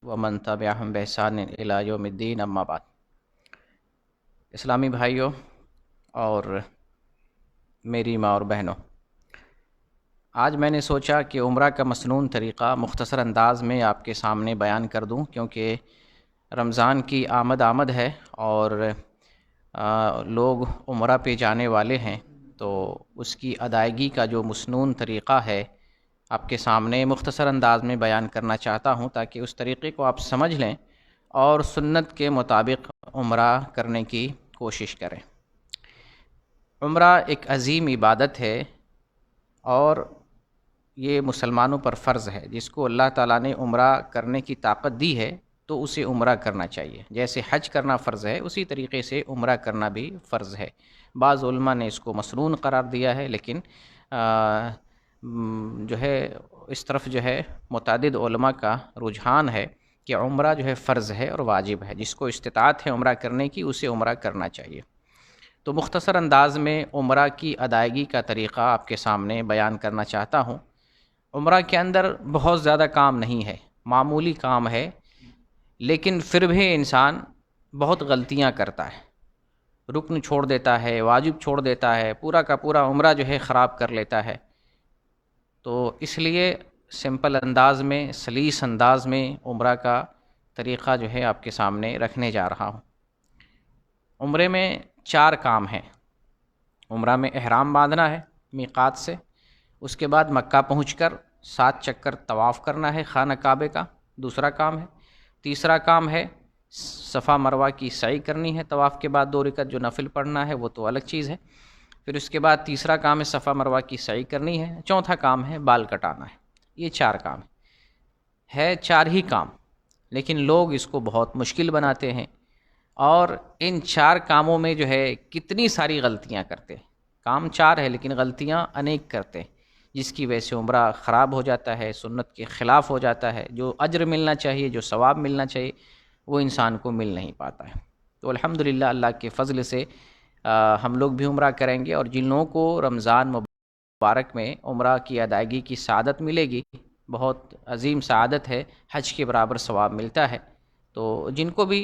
ومن تبعهم بإحسان إلی یوم الدین، اما بعد۔ اسلامی بھائیوں اور میری ماں اور بہنوں، آج میں نے سوچا کہ عمرہ کا مسنون طریقہ مختصر انداز میں آپ کے سامنے بیان کر دوں، کیونکہ رمضان کی آمد ہے اور لوگ عمرہ پہ جانے والے ہیں، تو اس کی ادائیگی کا جو مسنون طریقہ ہے آپ کے سامنے مختصر انداز میں بیان کرنا چاہتا ہوں، تاکہ اس طریقے کو آپ سمجھ لیں اور سنت کے مطابق عمرہ کرنے کی کوشش کریں۔ عمرہ ایک عظیم عبادت ہے اور یہ مسلمانوں پر فرض ہے۔ جس کو اللہ تعالیٰ نے عمرہ کرنے کی طاقت دی ہے تو اسے عمرہ کرنا چاہیے۔ جیسے حج کرنا فرض ہے، اسی طریقے سے عمرہ کرنا بھی فرض ہے۔ بعض علماء نے اس کو مسنون قرار دیا ہے، لیکن جو ہے اس طرف جو ہے متعدد علماء کا رجحان ہے کہ عمرہ جو ہے فرض ہے اور واجب ہے۔ جس کو استطاعت ہے عمرہ کرنے کی، اسے عمرہ کرنا چاہیے۔ تو مختصر انداز میں عمرہ کی ادائیگی کا طریقہ آپ کے سامنے بیان کرنا چاہتا ہوں۔ عمرہ کے اندر بہت زیادہ کام نہیں ہے، معمولی کام ہے، لیکن پھر بھی انسان بہت غلطیاں کرتا ہے، رکن چھوڑ دیتا ہے، واجب چھوڑ دیتا ہے، پورا کا پورا عمرہ جو ہے خراب کر لیتا ہے۔ تو اس لیے سمپل انداز میں، سلیس انداز میں عمرہ کا طریقہ جو ہے آپ کے سامنے رکھنے جا رہا ہوں۔ عمرے میں 4 کام ہیں۔ عمرہ میں احرام باندھنا ہے میقات سے، اس کے بعد مکہ پہنچ کر 7 چکر طواف کرنا ہے خانہ کعبے کا، دوسرا کام ہے۔ تیسرا کام ہے صفا مروہ کی سعی کرنی ہے، طواف کے بعد 2 رکعت جو نفل پڑھنا ہے وہ تو الگ چیز ہے۔ پھر اس کے بعد تیسرا کام ہے صفا مروہ کی سعی کرنی ہے، چوتھا کام ہے بال کٹانا ہے۔ یہ 4 کام ہے 4 ہی کام، لیکن لوگ اس کو بہت مشکل بناتے ہیں اور ان 4 کاموں میں جو ہے کتنی ساری غلطیاں کرتے ہیں۔ کام 4 ہے لیکن غلطیاں انیک کرتے ہیں، جس کی وجہ سے عمرہ خراب ہو جاتا ہے، سنت کے خلاف ہو جاتا ہے۔ جو اجر ملنا چاہیے، جو ثواب ملنا چاہیے، وہ انسان کو مل نہیں پاتا ہے۔ تو الحمدللہ اللہ کے فضل سے ہم لوگ بھی عمرہ کریں گے، اور جن لوگوں کو رمضان مبارک میں عمرہ کی ادائیگی کی سعادت ملے گی، بہت عظیم سعادت ہے، حج کے برابر ثواب ملتا ہے۔ تو جن کو بھی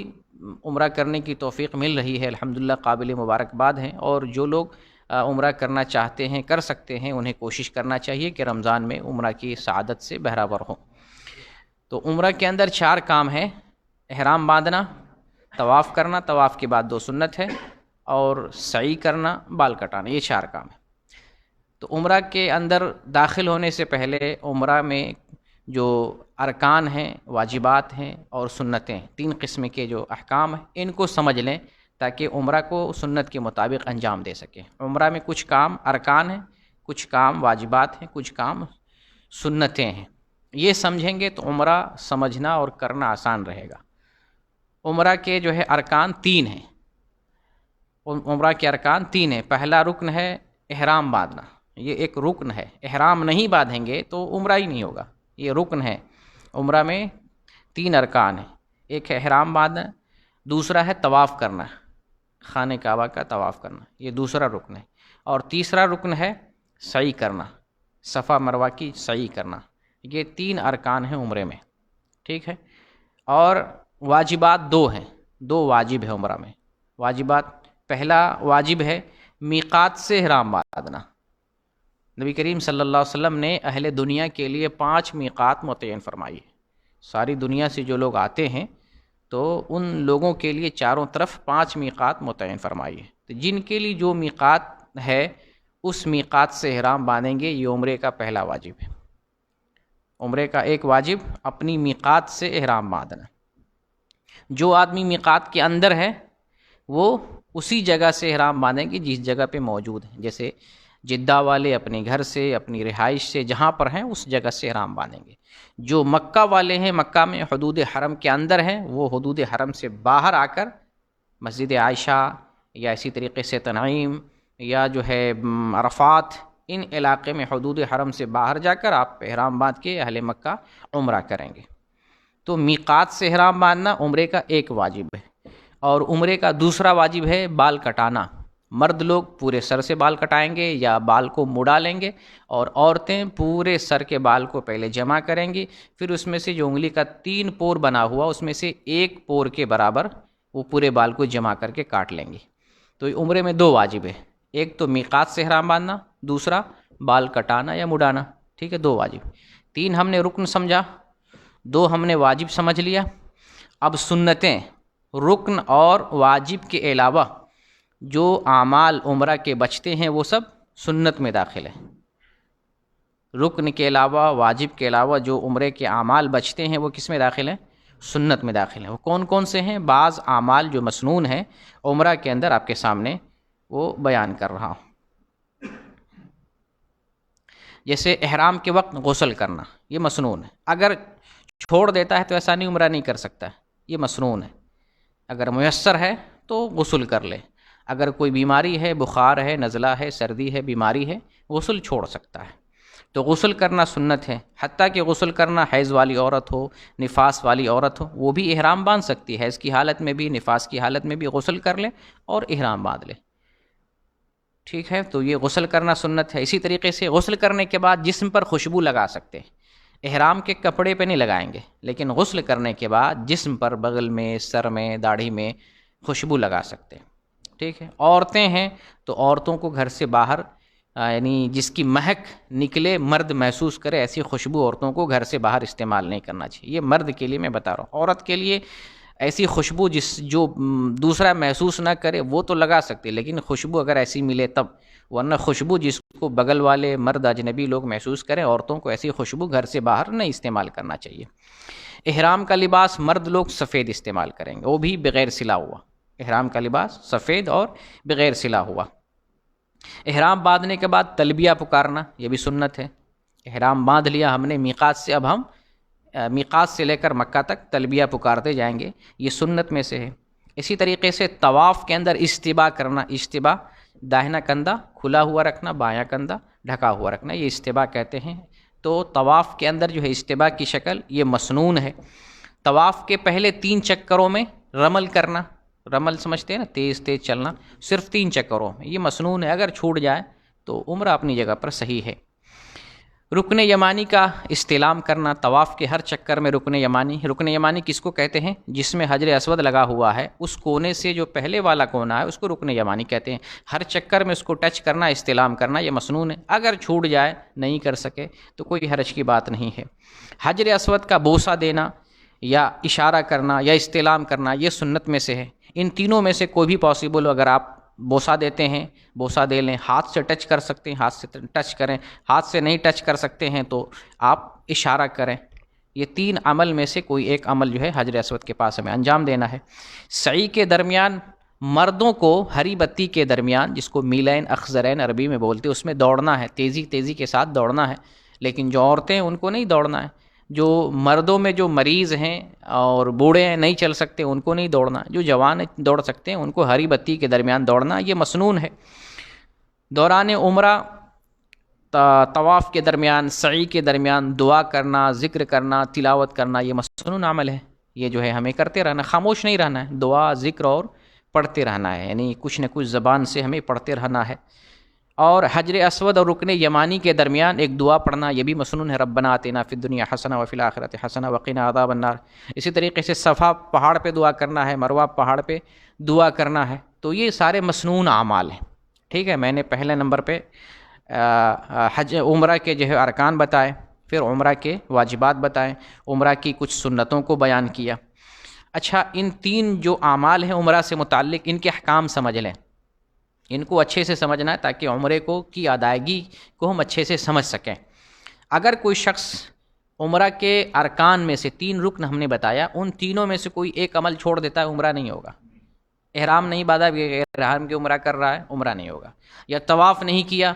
عمرہ کرنے کی توفیق مل رہی ہے الحمدللہ قابل مبارکباد ہیں، اور جو لوگ عمرہ کرنا چاہتے ہیں، کر سکتے ہیں، انہیں کوشش کرنا چاہیے کہ رمضان میں عمرہ کی سعادت سے بہرہ ہوں۔ تو عمرہ کے اندر 4 کام ہیں: احرام باندھنا، طواف کرنا، طواف کے بعد 2 سنت ہے، اور سعی کرنا، بال کٹانا۔ یہ 4 کام ہیں۔ تو عمرہ کے اندر داخل ہونے سے پہلے عمرہ میں جو ارکان ہیں، واجبات ہیں اور سنتیں، 3 قسم کے جو احکام ہیں، ان کو سمجھ لیں تاکہ عمرہ کو سنت کے مطابق انجام دے سکیں۔ عمرہ میں کچھ کام ارکان ہیں، کچھ کام واجبات ہیں، کچھ کام سنتیں ہیں۔ یہ سمجھیں گے تو عمرہ سمجھنا اور کرنا آسان رہے گا۔ عمرہ کے جو ہے ارکان 3 ہیں۔ عمرہ کے ارکان 3 ہیں۔ پہلا رکن ہے احرام باندھنا، یہ ایک رکن ہے۔ احرام نہیں باندھیں گے تو عمرہ ہی نہیں ہوگا، یہ رکن ہے۔ عمرہ میں 3 ارکان ہیں، ایک ہے احرام باندھنا، دوسرا ہے طواف کرنا، خانہ کعبہ کا طواف کرنا، یہ دوسرا رکن ہے، اور تیسرا رکن ہے سعی کرنا، صفا مروہ کی سعی کرنا۔ یہ 3 ارکان ہیں عمرے میں، ٹھیک ہے۔ اور واجبات 2 ہیں، 2 واجب ہے عمرہ میں۔ واجبات، پہلا واجب ہے میقات سے احرام باندھنا۔ نبی کریم صلی اللہ علیہ وسلم نے اہل دنیا کے لیے 5 میقات متعین فرمائی ہے۔ ساری دنیا سے جو لوگ آتے ہیں تو ان لوگوں کے لیے چاروں طرف 5 میقات متعین فرمائی ہے۔ تو جن کے لیے جو میقات ہے اس میقات سے احرام باندھیں گے، یہ عمرے کا پہلا واجب ہے۔ عمرے کا ایک واجب اپنی میقات سے احرام باندھنا۔ جو آدمی میقات کے اندر ہے وہ اسی جگہ سے احرام باندھیں گے جس جگہ پہ موجود ہیں۔ جیسے جدہ والے اپنے گھر سے، اپنی رہائش سے جہاں پر ہیں اس جگہ سے احرام باندھیں گے۔ جو مکہ والے ہیں، مکہ میں حدود حرم کے اندر ہیں، وہ حدود حرم سے باہر آ کر مسجد عائشہ یا اسی طریقے سے تنعیم یا جو ہے عرفات، ان علاقے میں حدود حرم سے باہر جا کر آپ احرام باندھ کے اہل مکہ عمرہ کریں گے۔ تو میقات سے احرام باندھنا عمرے کا ایک واجب ہے۔ اور عمرے کا دوسرا واجب ہے بال کٹانا۔ مرد لوگ پورے سر سے بال کٹائیں گے یا بال کو مڑا لیں گے، اور عورتیں پورے سر کے بال کو پہلے جمع کریں گی، پھر اس میں سے جو انگلی کا 3 پور بنا ہوا اس میں سے 1 پور کے برابر وہ پورے بال کو جمع کر کے کاٹ لیں گی۔ تو عمرے میں 2 واجب ہے، ایک تو میقات سے احرام باندھنا، دوسرا بال کٹانا یا مڑانا، ٹھیک ہے، 2 واجب۔ 3 ہم نے رکن سمجھا، 2 ہم نے واجب سمجھ لیا۔ اب سنتیں، رکن اور واجب کے علاوہ جو اعمال عمرہ کے بچتے ہیں وہ سب سنت میں داخل ہیں۔ رکن کے علاوہ، واجب کے علاوہ جو عمرے کے اعمال بچتے ہیں وہ کس میں داخل ہیں؟ سنت میں داخل ہیں۔ وہ کون کون سے ہیں؟ بعض اعمال جو مسنون ہیں عمرہ کے اندر آپ کے سامنے وہ بیان کر رہا ہوں۔ جیسے احرام کے وقت غسل کرنا، یہ مسنون ہے، اگر چھوڑ دیتا ہے تو ایسا نہیں عمرہ نہیں کر سکتا، یہ مسنون ہے۔ اگر میسر ہے تو غسل کر لے، اگر کوئی بیماری ہے، بخار ہے، نزلہ ہے، سردی ہے، بیماری ہے، غسل چھوڑ سکتا ہے، تو غسل کرنا سنت ہے۔ حتیٰ کہ غسل کرنا حیض والی عورت ہو، نفاس والی عورت ہو، وہ بھی احرام باندھ سکتی ہے، حیض کی حالت میں بھی، نفاس کی حالت میں بھی غسل کر لے اور احرام باندھ لے، ٹھیک ہے۔ تو یہ غسل کرنا سنت ہے۔ اسی طریقے سے غسل کرنے کے بعد جسم پر خوشبو لگا سکتے ہیں، احرام کے کپڑے پہ نہیں لگائیں گے، لیکن غسل کرنے کے بعد جسم پر، بغل میں، سر میں، داڑھی میں خوشبو لگا سکتے ہیں، ٹھیک ہے۔ عورتیں ہیں تو عورتوں کو گھر سے باہر، یعنی جس کی مہک نکلے، مرد محسوس کرے، ایسی خوشبو عورتوں کو گھر سے باہر استعمال نہیں کرنا چاہیے۔ یہ مرد کے لیے میں بتا رہا ہوں۔ عورت کے لیے ایسی خوشبو جو دوسرا محسوس نہ کرے وہ تو لگا سکتے، لیکن خوشبو اگر ایسی ملے تب، ورنہ خوشبو جس کو بغل والے مرد اجنبی لوگ محسوس کریں، عورتوں کو ایسی خوشبو گھر سے باہر نہیں استعمال کرنا چاہیے۔ احرام کا لباس مرد لوگ سفید استعمال کریں گے، وہ بھی بغیر سلا ہوا۔ احرام کا لباس سفید اور بغیر سلا ہوا۔ احرام باندھنے کے بعد تلبیہ پکارنا، یہ بھی سنت ہے۔ احرام باندھ لیا ہم نے میقات سے، اب ہم میقات سے لے کر مکہ تک تلبیہ پکارتے جائیں گے، یہ سنت میں سے ہے۔ اسی طریقے سے طواف کے اندر استباء کرنا، استباء داہنا کندھا کھلا ہوا رکھنا، بایاں کندھا ڈھکا ہوا رکھنا، یہ استباء کہتے ہیں۔ تو طواف کے اندر جو ہے استباء کی شکل یہ مسنون ہے۔ طواف کے پہلے 3 چکروں میں رمل کرنا، رمل سمجھتے ہیں نا، تیز تیز چلنا، صرف 3 چکروں میں، یہ مسنون ہے۔ اگر چھوٹ جائے تو عمرہ اپنی جگہ پر صحیح ہے۔ رکن یمانی کا استلام کرنا، طواف کے ہر چکر میں رکن یمانی کس کو کہتے ہیں؟ جس میں حجر اسود لگا ہوا ہے، اس کونے سے جو پہلے والا کونا ہے اس کو رکن یمانی کہتے ہیں۔ ہر چکر میں اس کو ٹچ کرنا، استلام کرنا، یہ مسنون ہے۔ اگر چھوٹ جائے، نہیں کر سکے تو کوئی حرج کی بات نہیں ہے۔ حجر اسود کا بوسہ دینا یا اشارہ کرنا یا استلام کرنا، یہ سنت میں سے ہے۔ ان تینوں میں سے کوئی بھی پاسبل ہو، اگر آپ بوسہ دیتے ہیں بوسہ دے لیں، ہاتھ سے ٹچ کر سکتے ہیں ہاتھ سے ٹچ کریں، ہاتھ سے نہیں ٹچ کر سکتے ہیں تو آپ اشارہ کریں۔ یہ 3 عمل میں سے کوئی ایک عمل جو ہے حجر اسود کے پاس ہمیں انجام دینا ہے۔ سعی کے درمیان مردوں کو ہری بتی کے درمیان، جس کو میلین اخضرین عربی میں بولتے ہیں، اس میں دوڑنا ہے، تیزی کے ساتھ دوڑنا ہے، لیکن جو عورتیں ہیں ان کو نہیں دوڑنا ہے۔ جو مردوں میں جو مریض ہیں اور بوڑھے ہیں، نہیں چل سکتے، ان کو نہیں دوڑنا۔ جو جوان دوڑ سکتے ہیں ان کو ہری بتی کے درمیان دوڑنا، یہ مسنون ہے۔ دوران عمرہ طواف کے درمیان، سعی کے درمیان دعا کرنا، ذکر کرنا، تلاوت کرنا، یہ مسنون عمل ہے۔ یہ جو ہے ہمیں کرتے رہنا، خاموش نہیں رہنا ہے، دعا، ذکر اور پڑھتے رہنا ہے، یعنی کچھ نہ کچھ زبان سے ہمیں پڑھتے رہنا ہے۔ اور حجر اسود اور رکن یمانی کے درمیان ایک دعا پڑھنا، یہ بھی مسنون ہے، ربنا آتنا فی الدنیا حسنہ وفی الآخرۃ حسنہ وقنا عذاب النار۔ اسی طریقے سے صفا پہاڑ پہ دعا کرنا ہے، مروہ پہاڑ پہ دعا کرنا ہے۔ تو یہ سارے مسنون اعمال ہیں، ٹھیک ہے۔ میں نے پہلے نمبر پہ عمرہ کے جو ہے ارکان بتائے، پھر عمرہ کے واجبات بتائے، عمرہ کی کچھ سنتوں کو بیان کیا۔ اچھا، ان 3 جو اعمال ہیں عمرہ سے متعلق، ان کے احکام سمجھ لیں، ان کو اچھے سے سمجھنا ہے تاکہ عمرے کی ادائیگی کو ہم اچھے سے سمجھ سکیں۔ اگر کوئی شخص عمرہ کے ارکان میں سے 3 رکن ہم نے بتایا، ان تینوں میں سے کوئی ایک عمل چھوڑ دیتا ہے، عمرہ نہیں ہوگا۔ احرام نہیں باندھا، احرام کی عمرہ کر رہا ہے، عمرہ نہیں ہوگا۔ یا طواف نہیں کیا،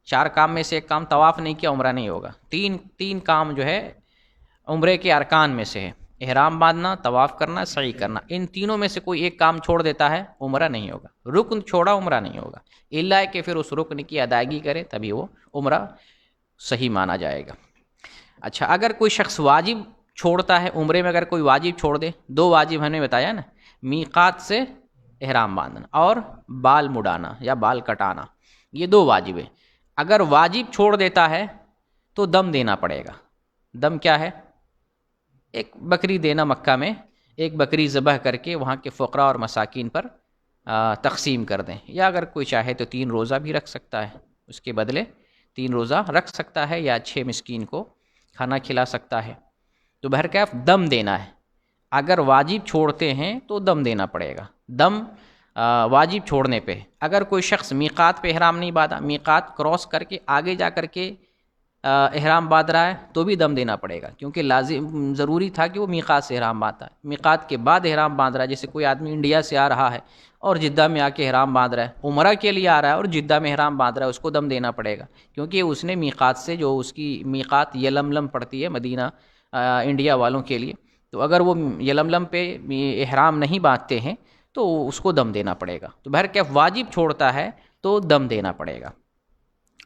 4 کام میں سے ایک کام طواف نہیں کیا، عمرہ نہیں ہوگا۔ تین کام جو ہے عمرے کے ارکان میں سے ہے، احرام باندھنا، طواف کرنا، سعی کرنا۔ ان تینوں میں سے کوئی ایک کام چھوڑ دیتا ہے، عمرہ نہیں ہوگا۔ رکن چھوڑا، عمرہ نہیں ہوگا، الا کہ پھر اس رکن کی ادائیگی کرے، تبھی وہ عمرہ صحیح مانا جائے گا۔ اچھا، اگر کوئی شخص واجب چھوڑتا ہے، عمرے میں اگر کوئی واجب چھوڑ دے، 2 واجب ہم نے بتایا نا، میقات سے احرام باندھنا، اور بال مڈانا یا بال کٹانا، یہ 2 واجب ہیں۔ اگر واجب چھوڑ دیتا ہے تو دم دینا پڑے گا۔ دم کیا ہے؟ ایک بکری دینا، مکہ میں ایک بکری ذبح کر کے وہاں کے فقراء اور مساکین پر تقسیم کر دیں، یا اگر کوئی چاہے تو 3 روزہ بھی رکھ سکتا ہے، اس کے بدلے 3 روزہ رکھ سکتا ہے، یا 6 مسکین کو کھانا کھلا سکتا ہے۔ تو بہرکیف دم دینا ہے۔ اگر واجب چھوڑتے ہیں تو دم دینا پڑے گا۔ دم واجب چھوڑنے پہ، اگر کوئی شخص میقات پہ احرام نہیں باندھا، میقات کراس کر کے آگے جا کر کے احرام باندھ رہا ہے تو بھی دم دینا پڑے گا، کیونکہ لازم ضروری تھا کہ وہ میقات سے احرام باندھتا ہے۔ میقات کے بعد احرام باندھ رہا ہے، جیسے کوئی آدمی انڈیا سے آ رہا ہے اور جدہ میں آ کے احرام باندھ رہا ہے، عمرہ کے لیے آ رہا ہے اور جدہ میں احرام باندھ رہا ہے، اس کو دم دینا پڑے گا، کیونکہ اس نے میقات سے، جو اس کی میقات یلملم پڑتی ہے مدینہ انڈیا والوں کے لیے، تو اگر وہ یلملم پہ احرام نہیں باندھتے ہیں تو اس کو دم دینا پڑے گا۔ تو بہرکیف واجب چھوڑتا ہے تو دم دینا پڑے گا۔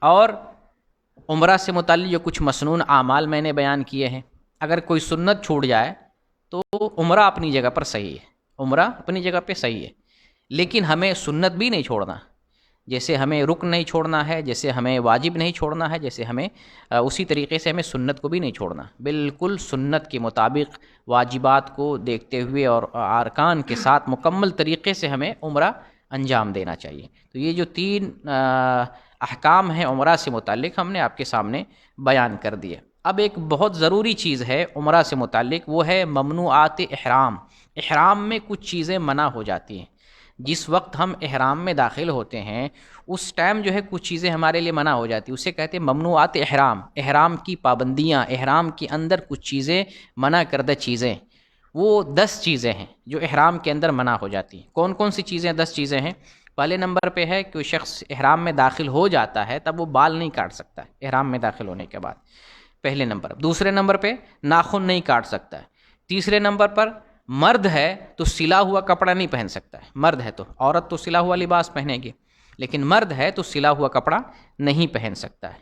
اور عمرہ سے متعلق جو کچھ مسنون اعمال میں نے بیان کیے ہیں، اگر کوئی سنت چھوٹ جائے تو عمرہ اپنی جگہ پر صحیح ہے، عمرہ اپنی جگہ پہ صحیح ہے، لیکن ہمیں سنت بھی نہیں چھوڑنا، جیسے ہمیں رکن نہیں چھوڑنا ہے، جیسے ہمیں واجب نہیں چھوڑنا ہے، جیسے ہمیں اسی طریقے سے ہمیں سنت کو بھی نہیں چھوڑنا۔ بالکل سنت کے مطابق واجبات کو دیکھتے ہوئے اور ارکان کے ساتھ مکمل طریقے سے ہمیں عمرہ انجام دینا چاہیے۔ تو یہ جو 3 احکام ہیں عمرہ سے متعلق، ہم نے آپ کے سامنے بیان کر دیے۔ اب ایک بہت ضروری چیز ہے عمرہ سے متعلق، وہ ہے ممنوعات احرام۔ احرام میں کچھ چیزیں منع ہو جاتی ہیں۔ جس وقت ہم احرام میں داخل ہوتے ہیں اس ٹائم جو ہے کچھ چیزیں ہمارے لیے منع ہو جاتی ہیں، اسے کہتے ہیں ممنوعات احرام۔ احرام کی پابندیاں، احرام کے اندر کچھ چیزیں، منع کردہ چیزیں، وہ 10 چیزیں ہیں جو احرام کے اندر منع ہو جاتی ہیں۔ کون کون سی چیزیں 10 چیزیں ہیں؟ پہلے نمبر پہ ہے کہ شخص احرام میں داخل ہو جاتا ہے تب وہ بال نہیں کاٹ سکتا ہے احرام میں داخل ہونے کے بعد، پہلے نمبر۔ دوسرے نمبر پہ ناخن نہیں کاٹ سکتا ہے۔ تیسرے نمبر پر مرد ہے تو سلا ہوا کپڑا نہیں پہن سکتا ہے، مرد ہے تو، عورت تو سلا ہوا لباس پہنے گی، لیکن مرد ہے تو سلا ہوا کپڑا نہیں پہن سکتا ہے۔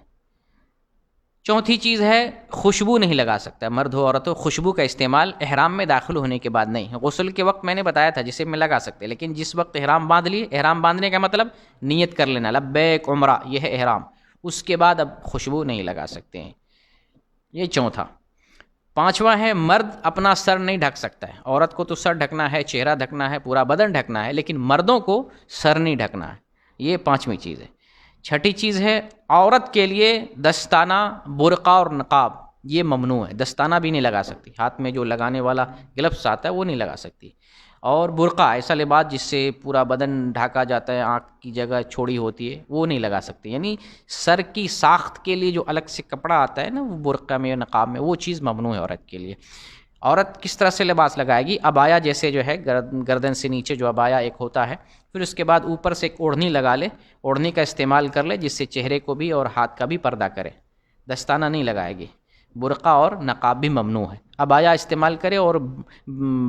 چوتھی چیز ہے خوشبو نہیں لگا سکتا ہے، مرد ہو عورت ہو، خوشبو کا استعمال احرام میں داخل ہونے کے بعد نہیں ہے۔ غسل کے وقت میں نے بتایا تھا جسے میں لگا سکتے، لیکن جس وقت احرام باندھ لیے، احرام باندھنے کا مطلب نیت کر لینا، لبیک عمرہ، یہ ہے احرام، اس کے بعد اب خوشبو نہیں لگا سکتے ہیں۔ یہ چوتھا۔ پانچواں ہے مرد اپنا سر نہیں ڈھک سکتا ہے، عورت کو تو سر ڈھکنا ہے، چہرہ ڈھکنا ہے، پورا بدن ڈھکنا ہے، لیکن مردوں کو سر نہیں ڈھکنا ہے، یہ پانچویں چیز ہے۔ چھٹی چیز ہے عورت کے لیے دستانہ، برقع اور نقاب، یہ ممنوع ہے، دستانہ بھی نہیں لگا سکتی، ہاتھ میں جو لگانے والا گلفس آتا ہے وہ نہیں لگا سکتی، اور برقع ایسا لباس جس سے پورا بدن ڈھاکا جاتا ہے، آنکھ کی جگہ چھوڑی ہوتی ہے، وہ نہیں لگا سکتی، یعنی سر کی ساخت کے لیے جو الگ سے کپڑا آتا ہے نا، وہ برقع میں نقاب میں، وہ چیز ممنوع ہے عورت کے لیے۔ عورت کس طرح سے لباس لگائے گی؟ ابایا جیسے جو ہے گردن سے نیچے جو ابایا ایک ہوتا ہے، پھر اس کے بعد اوپر سے ایک اوڑھنی لگا لے، اوڑھنی کا استعمال کر لے جس سے چہرے کو بھی اور ہاتھ کا بھی پردہ کرے، دستانہ نہیں لگائے گی۔ برقع اور نقاب بھی ممنوع ہے۔ ابایا استعمال کرے اور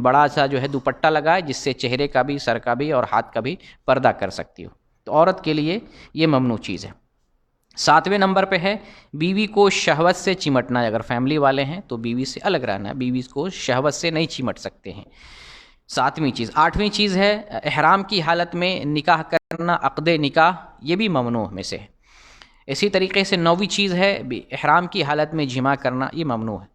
بڑا سا جو ہے دوپٹہ لگائے جس سے چہرے کا بھی، سر کا بھی اور ہاتھ کا بھی پردہ کر سکتی ہو، تو عورت کے لیے یہ ممنوع چیز ہے۔ ساتویں نمبر پہ ہے بیوی کو شہوت سے چمٹنا، اگر فیملی والے ہیں تو بیوی سے الگ رہنا ہے، بیوی کو شہوت سے نہیں چمٹ سکتے ہیں، ساتویں چیز۔ آٹھویں چیز ہے احرام کی حالت میں نکاح کرنا، عقد نکاح، یہ بھی ممنوع میں سے ہے۔ اسی طریقے سے 9ویں چیز ہے احرام کی حالت میں جماع کرنا، یہ ممنوع ہے۔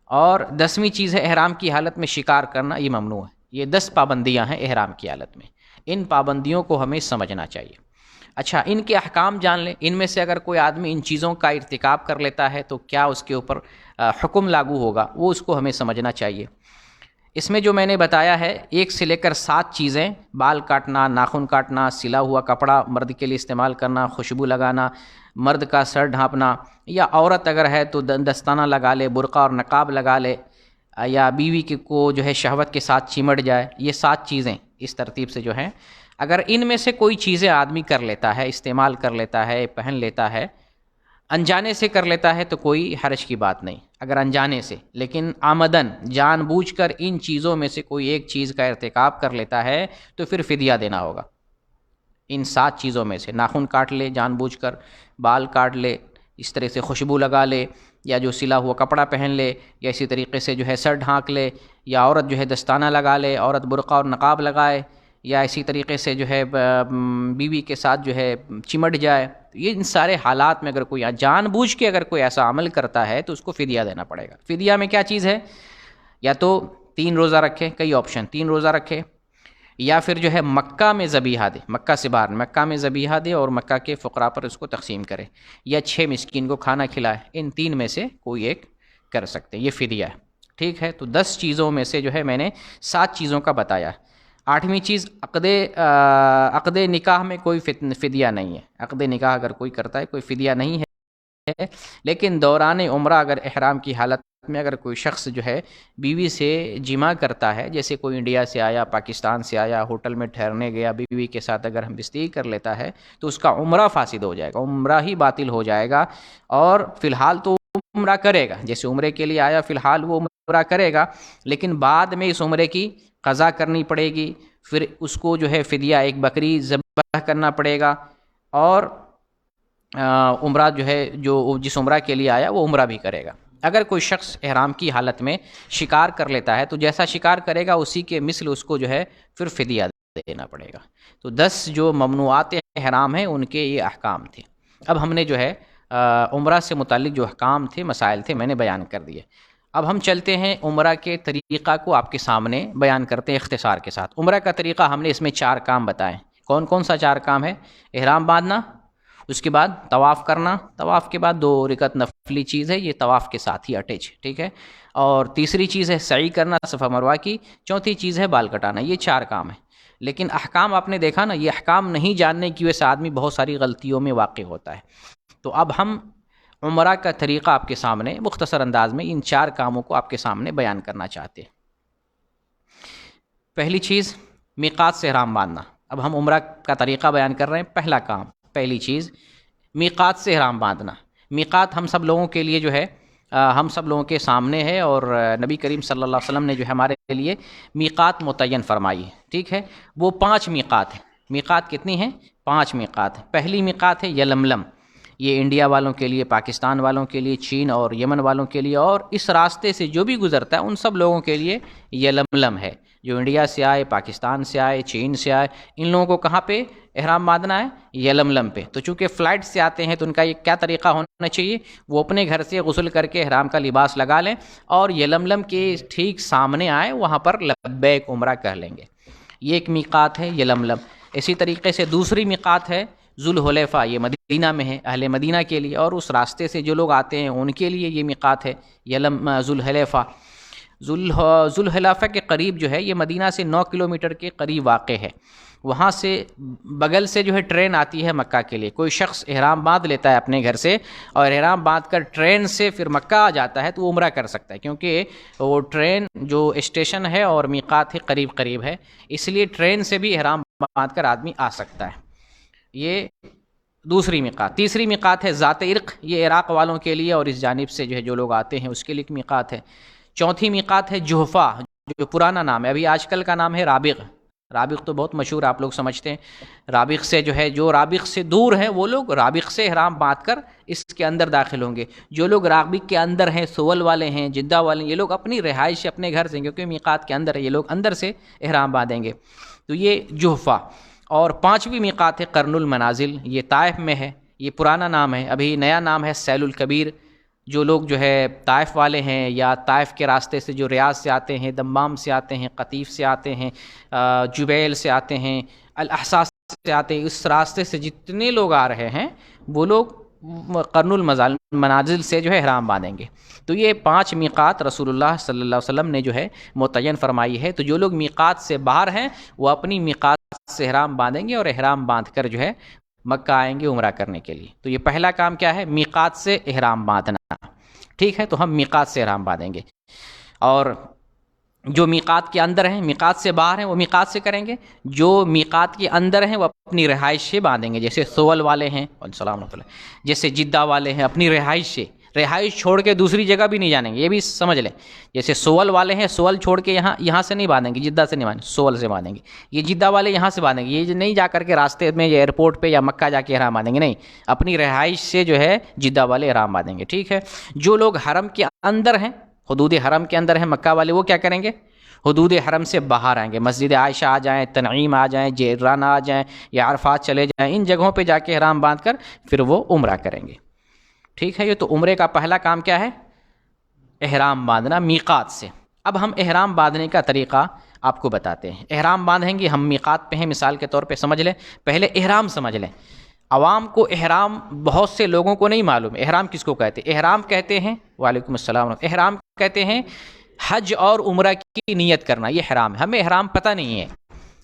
اور 10ویں چیز ہے احرام کی حالت میں شکار کرنا، یہ ممنوع ہے۔ یہ 10 پابندیاں ہیں احرام کی حالت میں، ان پابندیوں کو ہمیں سمجھنا چاہیے۔ اچھا، ان کے احکام جان لیں، ان میں سے اگر کوئی آدمی ان چیزوں کا ارتکاب کر لیتا ہے تو کیا اس کے اوپر حکم لاگو ہوگا، وہ اس کو ہمیں سمجھنا چاہیے۔ اس میں جو میں نے بتایا ہے 1 سے لے کر 7 چیزیں، بال کاٹنا، ناخن کاٹنا، سلا ہوا کپڑا مرد کے لیے استعمال کرنا، خوشبو لگانا، مرد کا سر ڈھانپنا، یا عورت اگر ہے تو دستانہ لگا لے، برقع اور نقاب لگا لے، یا بیوی کو جو ہے شہوت کے ساتھ چمٹ جائے، یہ 7 چیزیں اس ترتیب سے جو ہیں، اگر ان میں سے کوئی چیزیں آدمی کر لیتا ہے، استعمال کر لیتا ہے، پہن لیتا ہے، انجانے سے کر لیتا ہے تو کوئی حرج کی بات نہیں، اگر انجانے سے، لیکن آمدن جان بوجھ کر ان چیزوں میں سے کوئی ایک چیز کا ارتکاب کر لیتا ہے تو پھر فدیہ دینا ہوگا۔ ان 7 چیزوں میں سے ناخن کاٹ لے جان بوجھ کر، بال کاٹ لے، اس طرح سے خوشبو لگا لے، یا جو سلا ہوا کپڑا پہن لے، یا اسی طریقے سے جو ہے سر ڈھانک لے، یا عورت جو ہے دستانہ لگا لے، عورت برقع اور نقاب لگائے، یا اسی طریقے سے جو ہے بیوی کے ساتھ جو ہے چمٹ جائے، یہ ان سارے حالات میں اگر کوئی جان بوجھ کے اگر کوئی ایسا عمل کرتا ہے تو اس کو فدیہ دینا پڑے گا۔ فدیہ میں کیا چیز ہے؟ یا تو 3 روزہ رکھے، کئی آپشن، 3 روزہ رکھے، یا پھر جو ہے مکہ میں ذبیحہ دے، مکہ سے باہر مکہ میں ذبیحہ دے اور مکہ کے فقراء پر اس کو تقسیم کرے، یا 6 مسکین کو کھانا کھلائے۔ ان 3 میں سے کوئی ایک کر سکتے، یہ فدیہ ہے۔ ٹھیک ہے، تو 10 چیزوں میں سے جو ہے میں نے 7 چیزوں کا بتایا۔ 8ویں چیز عقد نکاح میں کوئی فدیہ نہیں ہے۔ عقد نکاح اگر کوئی کرتا ہے کوئی فدیہ نہیں ہے، لیکن دوران عمرہ اگر احرام کی حالت میں اگر کوئی شخص جو ہے بیوی سے جمع کرتا ہے، جیسے کوئی انڈیا سے آیا، پاکستان سے آیا، ہوٹل میں ٹھہرنے گیا، بیوی کے ساتھ اگر ہم بستری کر لیتا ہے تو اس کا عمرہ فاسد ہو جائے گا، عمرہ ہی باطل ہو جائے گا۔ اور فی الحال تو عمرہ کرے گا، جیسے عمرے کے لیے آیا فی الحال وہ عمرہ کرے گا، لیکن بعد میں اس عمرے کی قضا کرنی پڑے گی، پھر اس کو جو ہے فدیہ ایک بکری ذبح کرنا پڑے گا، اور عمرہ جو ہے جو جس عمرہ کے لیے آیا وہ عمرہ بھی کرے گا۔ اگر کوئی شخص احرام کی حالت میں شکار کر لیتا ہے تو جیسا شکار کرے گا اسی کے مثل اس کو جو ہے پھر فدیہ دینا پڑے گا۔ تو 10 جو ممنوعات احرام ہیں ان کے یہ احکام تھے۔ اب ہم نے جو ہے عمرہ سے متعلق جو احکام تھے، مسائل تھے، میں نے بیان کر دیے۔ اب ہم چلتے ہیں عمرہ کے طریقہ کو آپ کے سامنے بیان کرتے ہیں اختصار کے ساتھ۔ عمرہ کا طریقہ ہم نے اس میں 4 کام بتائے۔ کون کون سا 4 کام ہے؟ احرام باندھنا، اس کے بعد طواف کرنا، طواف کے بعد 2 رکعت نفلی چیز ہے، یہ طواف کے ساتھ ہی اٹیچ، ٹھیک ہے، اور تیسری چیز ہے سعی کرنا صفا مروہ کی، چوتھی چیز ہے بال کٹانا۔ یہ 4 کام ہیں، لیکن احکام آپ نے دیکھا نا، یہ احکام نہیں جاننے کی وجہ سے آدمی بہت ساری غلطیوں میں واقع ہوتا ہے۔ تو اب ہم عمرہ کا طریقہ آپ کے سامنے مختصر انداز میں ان 4 کاموں کو آپ کے سامنے بیان کرنا چاہتے ہیں۔ پہلی چیز میقات سے احرام باندھنا۔ اب ہم عمرہ کا طریقہ بیان کر رہے ہیں۔ پہلا کام، پہلی چیز میقات سے احرام باندھنا۔ میقات ہم سب لوگوں کے لیے جو ہے ہم سب لوگوں کے سامنے ہے، اور نبی کریم صلی اللہ علیہ وسلم نے جو ہے ہمارے لیے میقات متعین فرمائی ہے، ٹھیک ہے۔ وہ 5 میقات ہیں۔ میقات کتنی ہیں؟ 5 میقات ہیں۔ پہلی میقات ہے یلملم، یہ انڈیا والوں کے لیے، پاکستان والوں کے لیے، چین اور یمن والوں کے لیے، اور اس راستے سے جو بھی گزرتا ہے ان سب لوگوں کے لیے یلملم ہے۔ جو انڈیا سے آئے، پاکستان سے آئے، چین سے آئے، ان لوگوں کو کہاں پہ احرام باندھنا ہے؟ یلملم پہ۔ تو چونکہ فلائٹ سے آتے ہیں تو ان کا یہ کیا طریقہ ہونا چاہیے؟ وہ اپنے گھر سے غسل کر کے احرام کا لباس لگا لیں اور یلملم کے ٹھیک سامنے آئیں، وہاں پر لبیک عمرہ کہہ لیں گے۔ یہ ایک میقات ہے یلملم۔ اسی طریقے سے دوسری میقات ہے ذوالحلیفہ، یہ مدینہ میں ہے، اہل مدینہ کے لیے، اور اس راستے سے جو لوگ آتے ہیں ان کے لیے یہ میقات ہے ذوالحلیفہ۔ ذوالحلیفہ کے قریب جو ہے، یہ مدینہ سے 9 کلومیٹر کے قریب واقع ہے۔ وہاں سے بغل سے جو ہے ٹرین آتی ہے مکہ کے لیے۔ کوئی شخص احرام باندھ لیتا ہے اپنے گھر سے اور احرام باندھ کر ٹرین سے پھر مکہ آ جاتا ہے تو وہ عمرہ کر سکتا ہے، کیونکہ وہ ٹرین جو اسٹیشن ہے اور میقات ہے قریب قریب ہے، اس لیے ٹرین سے بھی احرام باندھ کر آدمی آ سکتا ہے۔ یہ دوسری میقات۔ تیسری میقات ہے ذات عرق، یہ عراق والوں کے لیے اور اس جانب سے جو ہے جو لوگ آتے ہیں اس کے لیے ایک میقات ہے۔ چوتھی میقات ہے جحفہ، جو پرانا نام ہے، ابھی آج کل کا نام ہے رابغ۔ رابغ تو بہت مشہور آپ لوگ سمجھتے ہیں۔ رابغ سے جو ہے، جو رابغ سے دور ہیں وہ لوگ رابغ سے احرام باندھ کر اس کے اندر داخل ہوں گے۔ جو لوگ رابغ کے اندر ہیں، سول والے ہیں، جدہ والے ہیں، یہ لوگ اپنی رہائش اپنے گھر سے، کیونکہ میقات کے اندر ہے، یہ لوگ اندر سے احرام باندھیں گے۔ تو یہ جحفہ۔ اور 5ویں میقات ہے قرن المنازل، یہ طائف میں ہے، یہ پرانا نام ہے، ابھی نیا نام ہے سیل الکبیر۔ جو لوگ جو ہے طائف والے ہیں یا طائف کے راستے سے جو ریاض سے آتے ہیں، دمام سے آتے ہیں، قطیف سے آتے ہیں، جبیل سے آتے ہیں، الاحساس سے آتے ہیں، اس راستے سے جتنے لوگ آ رہے ہیں وہ لوگ قرن المنازل سے جو ہے احرام باندھیں گے۔ تو یہ 5 میقات رسول اللہ صلی اللہ علیہ وسلم نے جو ہے متعین فرمائی ہے۔ تو جو لوگ میقات سے باہر ہیں وہ اپنی میقات سے احرام باندھیں گے اور احرام باندھ کر جو ہے مکہ آئیں گے عمرہ کرنے کے لیے۔ تو یہ پہلا کام کیا ہے؟ میقات سے احرام باندھنا، ٹھیک ہے۔ تو ہم میقات سے احرام باندھیں گے، اور جو میقات کے اندر ہیں، میقات سے باہر ہیں، وہ میقات سے کریں گے۔ جو میقات کے اندر ہیں وہ اپنی رہائش سے باندھیں گے، جیسے سول والے ہیں، السلام علیکم، جیسے جدہ والے ہیں اپنی رہائش سے، رہائش چھوڑ کے دوسری جگہ بھی نہیں جانیں گے، یہ بھی سمجھ لیں۔ جیسے سول والے ہیں، سول چھوڑ کے یہاں سے نہیں باندھیں گے، جدہ سے نہیں باندھیں گے، سول سے باندھیں گے۔ یہ جدہ والے یہاں سے باندھیں گے، یہ نہیں جا کر کے راستے میں ایئرپورٹ پہ یا مکہ جا کے احرام باندھیں گے، نہیں، اپنی رہائش سے جو ہے جدہ والے احرام باندھیں گے، ٹھیک ہے۔ جو لوگ حرم کے اندر ہیں، حدود حرم کے اندر ہیں مکہ والے، وہ کیا کریں گے؟ حدود حرم سے باہر آئیں گے، مسجد عائشہ آ جائیں، تنعیم آ جائیں، جیران آ جائیں یا عرفات چلے جائیں، ان جگہوں پہ جا کے احرام باندھ کر پھر وہ عمرہ کریں گے. ٹھیک ہے، یہ تو عمرے کا پہلا کام کیا ہے؟ احرام باندھنا میقات سے. اب ہم احرام باندھنے کا طریقہ آپ کو بتاتے ہیں. احرام باندھیں گے، ہم میقات پہ ہیں مثال کے طور پہ سمجھ لیں. پہلے احرام سمجھ لیں. عوام کو احرام بہت سے لوگوں کو نہیں معلوم. احرام کس کو کہتے ہیں؟ احرام کہتے ہیں، وعلیکم السلام، احرام کہتے ہیں حج اور عمرہ کی نیت کرنا، یہ احرام ہے. ہمیں احرام پتہ نہیں ہے.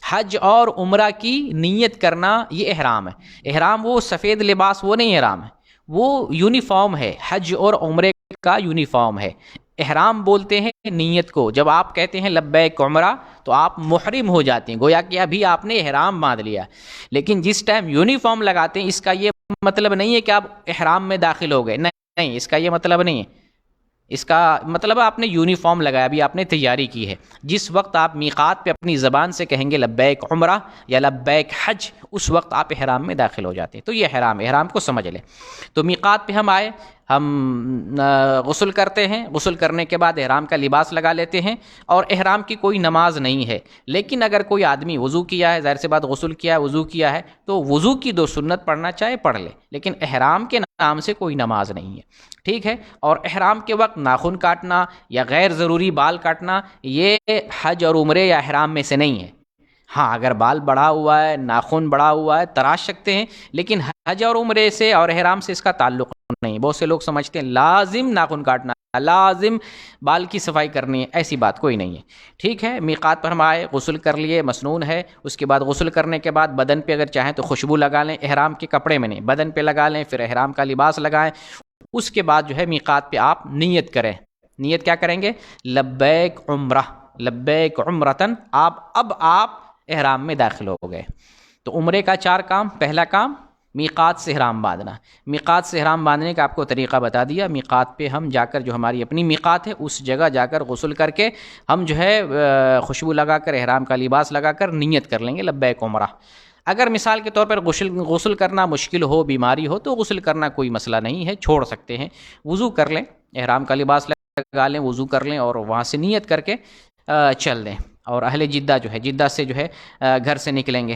حج اور عمرہ کی نیت کرنا یہ احرام ہے. احرام وہ سفید لباس وہ نہیں احرام ہے، وہ یونیفارم ہے، حج اور عمرے کا یونیفارم ہے. احرام بولتے ہیں نیت کو. جب آپ کہتے ہیں لبیک عمرہ تو آپ محرم ہو جاتے ہیں، گویا کہ ابھی آپ نے احرام باندھ لیا. لیکن جس ٹائم یونیفارم لگاتے ہیں اس کا یہ مطلب نہیں ہے کہ آپ احرام میں داخل ہو گئے، نہیں، اس کا یہ مطلب نہیں ہے. اس کا مطلب آپ نے یونیفارم لگایا، ابھی آپ نے تیاری کی ہے. جس وقت آپ میقات پہ اپنی زبان سے کہیں گے لبیک عمرہ یا لبیک حج، اس وقت آپ احرام میں داخل ہو جاتے ہیں. تو یہ احرام کو سمجھ لیں. تو میقات پہ ہم آئے، ہم غسل کرتے ہیں، غسل کرنے کے بعد احرام کا لباس لگا لیتے ہیں، اور احرام کی کوئی نماز نہیں ہے. لیکن اگر کوئی آدمی وضو کیا ہے، ظاہر سی بات غسل کیا ہے، وضو کیا ہے، تو وضو کی 2 سنت پڑھنا چاہے پڑھ لے، لیکن احرام کے نام سے کوئی نماز نہیں ہے. ٹھیک ہے. اور احرام کے وقت ناخن کاٹنا یا غیر ضروری بال کاٹنا یہ حج اور عمرے یا احرام میں سے نہیں ہے. ہاں، اگر بال بڑھا ہوا ہے، ناخن بڑھا ہوا ہے، تراش سکتے ہیں، لیکن حج اور عمرے سے اور احرام سے اس کا تعلق نہیں. بہت سے لوگ سمجھتے ہیں لازم ناخن کاٹنا، لازم بال کی صفائی کرنی ہے. ایسی بات کوئی نہیں ہے. ٹھیک ہے. میقات پر ہم آئے، غسل کر لیے، مسنون ہے. اس کے بعد غسل کرنے کے بعد بدن پہ اگر چاہیں تو خوشبو لگا لیں، احرام کے کپڑے میں نہیں، بدن پہ لگا لیں، پھر احرام کا لباس لگائیں. اس کے بعد جو ہے میقات پہ آپ نیت کریں. نیت کیا کریں گے؟ لبیک عمرہ، لبیک عمرتن. اب آپ احرام میں داخل ہو گئے. تو عمرے کا 4 کام. پہلا کام میقات سے احرام باندھنا. میقات سے احرام باندھنے کا آپ کو طریقہ بتا دیا. میقات پہ ہم جا کر، جو ہماری اپنی میقات ہے اس جگہ جا کر غسل کر کے ہم جو ہے خوشبو لگا کر احرام کا لباس لگا کر نیت کر لیں گے لبیک عمرہ. اگر مثال کے طور پر غسل کرنا مشکل ہو، بیماری ہو، تو غسل کرنا کوئی مسئلہ نہیں ہے، چھوڑ سکتے ہیں. وضو کر لیں، احرام کا لباس لگا لیں، وضو کر لیں اور وہاں سے نیت کر کے چل دیں. اور اہل جدہ جو ہے، جدہ سے جو ہے گھر سے نکلیں گے.